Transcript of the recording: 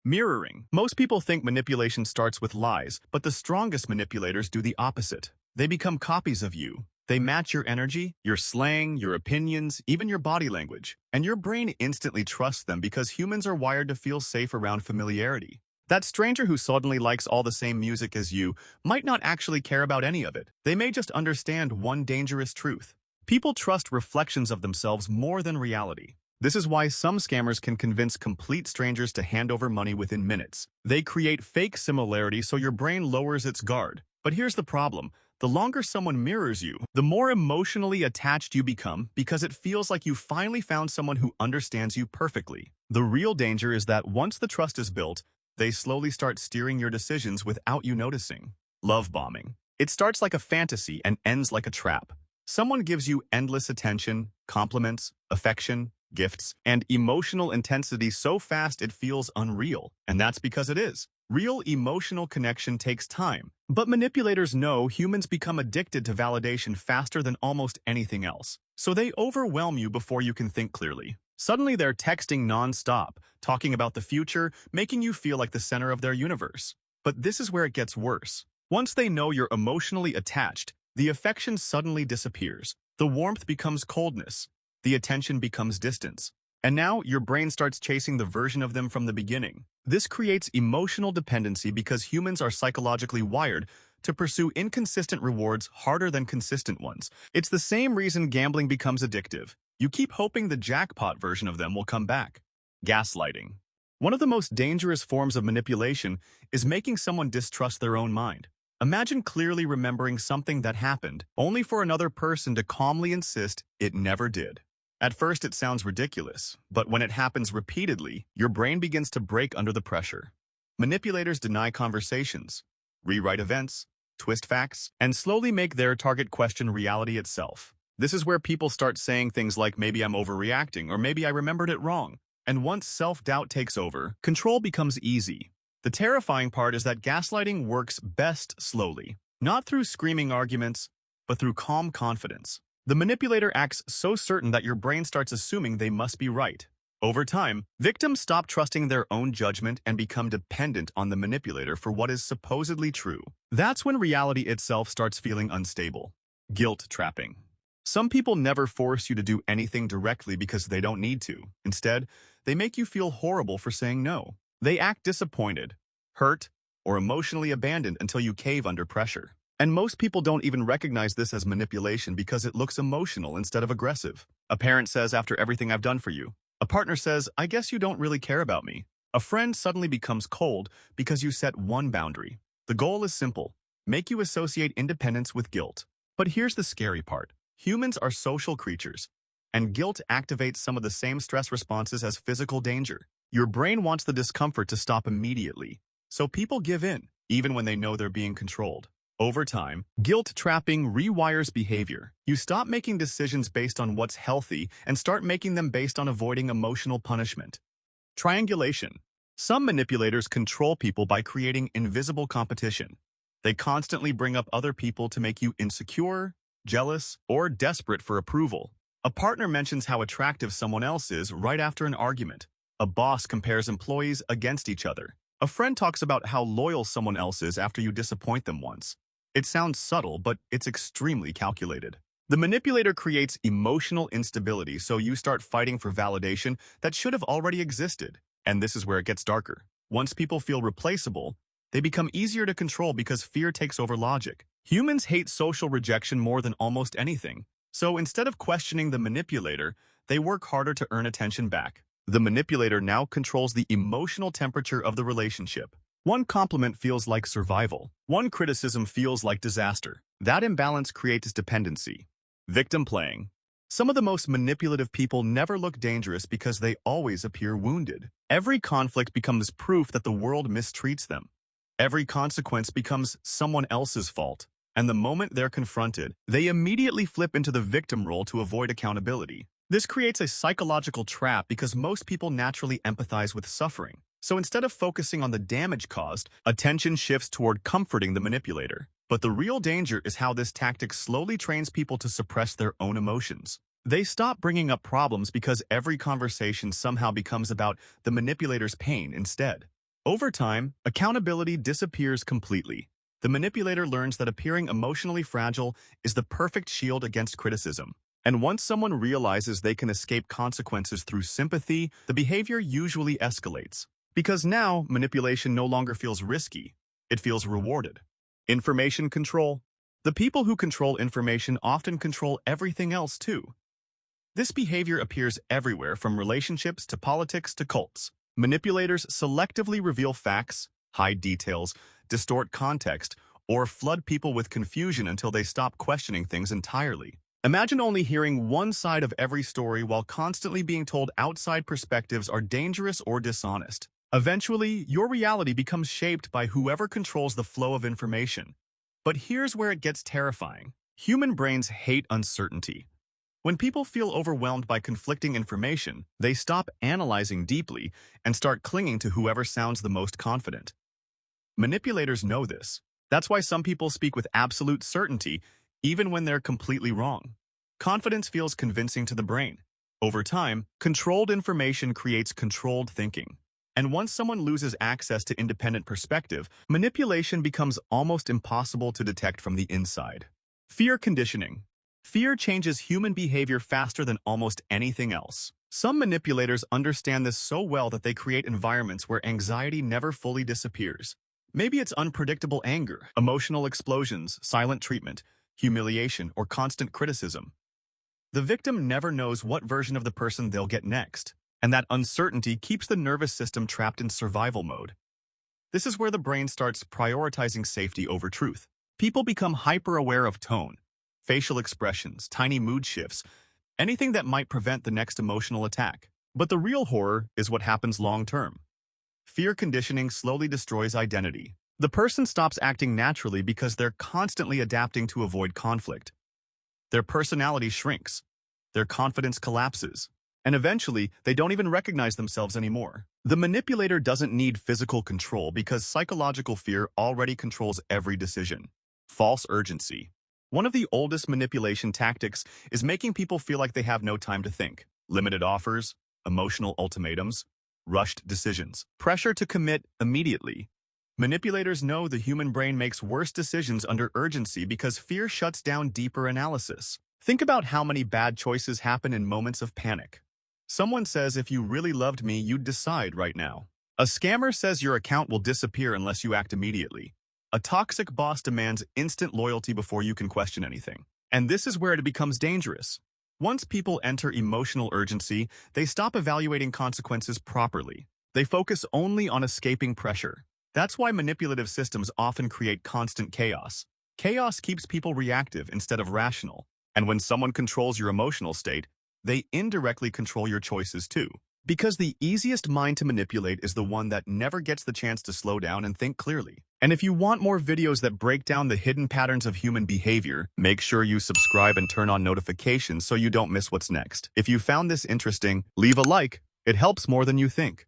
Mirroring. Most people think manipulation starts with lies, but the strongest manipulators do the opposite. They become copies of you. They match your energy, your slang, your opinions, even your body language. And your brain instantly trusts them because humans are wired to feel safe around familiarity. That stranger who suddenly likes all the same music as you might not actually care about any of it. They may just understand one dangerous truth. People trust reflections of themselves more than reality. This is why some scammers can convince complete strangers to hand over money within minutes. They create fake similarity so your brain lowers its guard. But here's the problem. The longer someone mirrors you, the more emotionally attached you become because it feels like you finally found someone who understands you perfectly. The real danger is that once the trust is built, they slowly start steering your decisions without you noticing. Love bombing. It starts like a fantasy and ends like a trap. Someone gives you endless attention, compliments, affection, gifts, and emotional intensity so fast it feels unreal. And that's because it is. Real emotional connection takes time. But manipulators know humans become addicted to validation faster than almost anything else. So they overwhelm you before you can think clearly. Suddenly they're texting non-stop, talking about the future, making you feel like the center of their universe. But this is where it gets worse. Once they know you're emotionally attached, the affection suddenly disappears. The warmth becomes coldness. The attention becomes distance. And now your brain starts chasing the version of them from the beginning. This creates emotional dependency because humans are psychologically wired to pursue inconsistent rewards harder than consistent ones. It's the same reason gambling becomes addictive. You keep hoping the jackpot version of them will come back. Gaslighting. One of the most dangerous forms of manipulation is making someone distrust their own mind. Imagine clearly remembering something that happened, only for another person to calmly insist it never did. At first, it sounds ridiculous, but when it happens repeatedly, your brain begins to break under the pressure. Manipulators deny conversations, rewrite events, twist facts, and slowly make their target question reality itself. This is where people start saying things like maybe I'm overreacting or maybe I remembered it wrong. And once self-doubt takes over, control becomes easy. The terrifying part is that gaslighting works best slowly, not through screaming arguments, but through calm confidence. The manipulator acts so certain that your brain starts assuming they must be right. Over time, victims stop trusting their own judgment and become dependent on the manipulator for what is supposedly true. That's when reality itself starts feeling unstable. Guilt trapping. Some people never force you to do anything directly because they don't need to. Instead, they make you feel horrible for saying no. They act disappointed, hurt, or emotionally abandoned until you cave under pressure. And most people don't even recognize this as manipulation because it looks emotional instead of aggressive. A parent says, after everything I've done for you. A partner says, I guess you don't really care about me. A friend suddenly becomes cold because you set one boundary. The goal is simple: make you associate independence with guilt. But here's the scary part. Humans are social creatures, and guilt activates some of the same stress responses as physical danger. Your brain wants the discomfort to stop immediately, so people give in, even when they know they're being controlled. Over time, guilt trapping rewires behavior. You stop making decisions based on what's healthy and start making them based on avoiding emotional punishment. Triangulation. Some manipulators control people by creating invisible competition. They constantly bring up other people to make you insecure, jealous, or desperate for approval. A partner mentions how attractive someone else is right after an argument. A boss compares employees against each other. A friend talks about how loyal someone else is after you disappoint them once. It sounds subtle, but it's extremely calculated. The manipulator creates emotional instability, so you start fighting for validation that should have already existed. And this is where it gets darker. Once people feel replaceable, they become easier to control because fear takes over logic. Humans hate social rejection more than almost anything. So instead of questioning the manipulator, they work harder to earn attention back. The manipulator now controls the emotional temperature of the relationship. One compliment feels like survival. One criticism feels like disaster. That imbalance creates dependency. Victim playing. Some of the most manipulative people never look dangerous because they always appear wounded. Every conflict becomes proof that the world mistreats them. Every consequence becomes someone else's fault. And the moment they're confronted, they immediately flip into the victim role to avoid accountability. This creates a psychological trap because most people naturally empathize with suffering. So instead of focusing on the damage caused, attention shifts toward comforting the manipulator. But the real danger is how this tactic slowly trains people to suppress their own emotions. They stop bringing up problems because every conversation somehow becomes about the manipulator's pain instead. Over time, accountability disappears completely. The manipulator learns that appearing emotionally fragile is the perfect shield against criticism. And once someone realizes they can escape consequences through sympathy, the behavior usually escalates. Because now, manipulation no longer feels risky, it feels rewarded. Information control. The people who control information often control everything else too. This behavior appears everywhere from relationships to politics to cults. Manipulators selectively reveal facts, hide details, distort context, or flood people with confusion until they stop questioning things entirely. Imagine only hearing one side of every story while constantly being told outside perspectives are dangerous or dishonest. Eventually, your reality becomes shaped by whoever controls the flow of information. But here's where it gets terrifying. Human brains hate uncertainty. When people feel overwhelmed by conflicting information, they stop analyzing deeply and start clinging to whoever sounds the most confident. Manipulators know this. That's why some people speak with absolute certainty, even when they're completely wrong. Confidence feels convincing to the brain. Over time, controlled information creates controlled thinking. And once someone loses access to independent perspective, manipulation becomes almost impossible to detect from the inside. Fear conditioning. Fear changes human behavior faster than almost anything else. Some manipulators understand this so well that they create environments where anxiety never fully disappears. Maybe it's unpredictable anger, emotional explosions, silent treatment, humiliation, or constant criticism. The victim never knows what version of the person they'll get next, and that uncertainty keeps the nervous system trapped in survival mode. This is where the brain starts prioritizing safety over truth. People become hyper-aware of tone, facial expressions, tiny mood shifts, anything that might prevent the next emotional attack. But the real horror is what happens long-term. Fear conditioning slowly destroys identity. The person stops acting naturally because they're constantly adapting to avoid conflict. Their personality shrinks, their confidence collapses, and eventually they don't even recognize themselves anymore. The manipulator doesn't need physical control because psychological fear already controls every decision. False urgency. One of the oldest manipulation tactics is making people feel like they have no time to think. Limited offers, emotional ultimatums, rushed decisions, pressure to commit immediately. Manipulators know the human brain makes worse decisions under urgency because fear shuts down deeper analysis. Think about how many bad choices happen in moments of panic. Someone says, if you really loved me, you'd decide right now. A scammer says your account will disappear unless you act immediately. A toxic boss demands instant loyalty before you can question anything. And this is where it becomes dangerous. Once people enter emotional urgency, they stop evaluating consequences properly. They focus only on escaping pressure. That's why manipulative systems often create constant chaos. Chaos keeps people reactive instead of rational. And when someone controls your emotional state, they indirectly control your choices too. Because the easiest mind to manipulate is the one that never gets the chance to slow down and think clearly. And if you want more videos that break down the hidden patterns of human behavior, make sure you subscribe and turn on notifications so you don't miss what's next. If you found this interesting, leave a like. It helps more than you think.